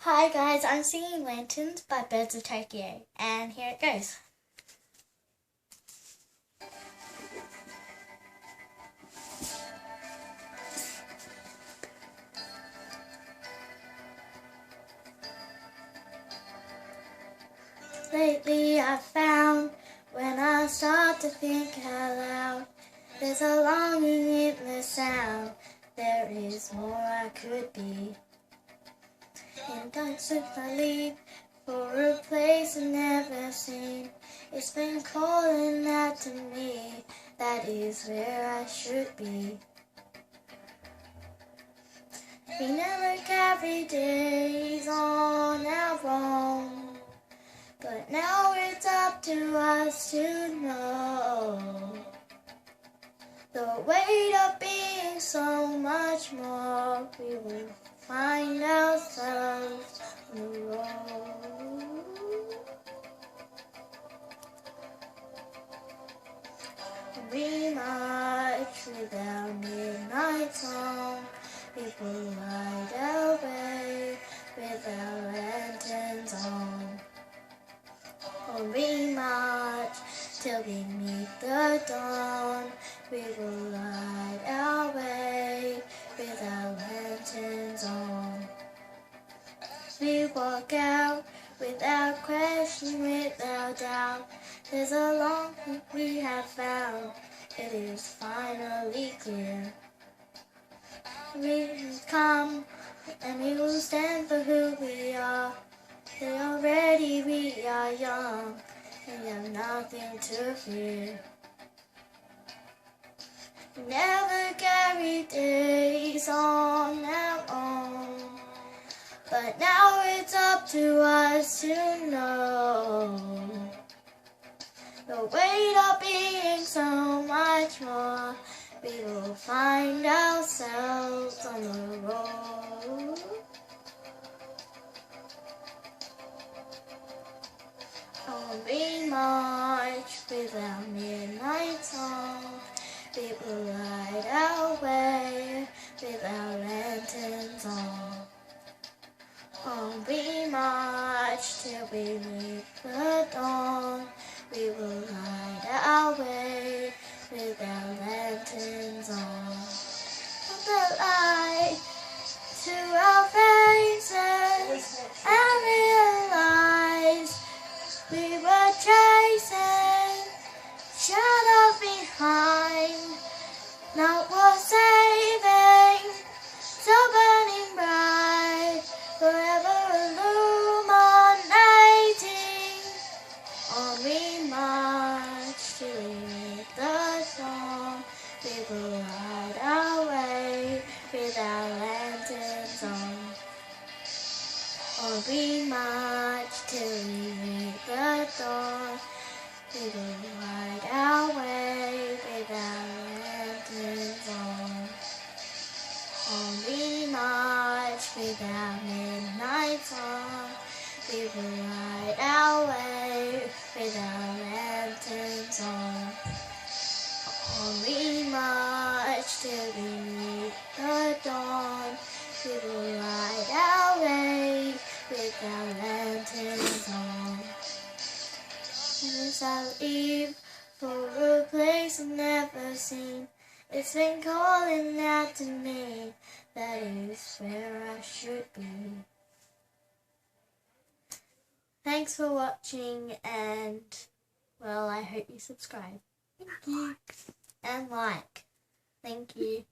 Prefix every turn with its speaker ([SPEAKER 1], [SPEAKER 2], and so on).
[SPEAKER 1] Hi guys, I'm singing Lanterns by Birds of Tokyo, and here it goes. Lately I found, when I start to think out loud, there's a longing in the sound, there is more I could be. And don't slip I leave for a place I've never seen. It's been calling out to me, that is where I should be. We never carry days on our own, but now it's up to us to know the weight of being so much more. We will find ourselves on the road. We march with our midnight song. People light our way with our lanterns on. We march till we meet the dawn. We will light our way with our lanterns on. We walk out without question, without doubt. There's a longing we have found. It is finally clear. We come and we will stand for who we are. Already we are young and we have nothing to fear. We never carry days on our own, but now it's up to us to know the weight of being so much more. We will find ourselves on the road. Oh, we march with our midnight song. We will light our way with our lanterns on. Oh, we march till we meet the dawn. We will light our way with our lanterns on. Put the light to our faces and realize we were chasing shadows behind. Not worth saving, so burning bright, forever illuminating. On we march till we meet the dawn. We will light our way with our lanterns on. On we march till we meet the dawn. We will light our way with our lanterns on. On we march with our midnight song. We will light our way with our lanterns on. On we march till we meet the dawn. We will light our way with our lanterns on. As I leave for a place I've never seen, it's been calling out to me, that is where I should be. Thanks for watching, and, well, I hope you subscribe. Thank you. And like. Thank you.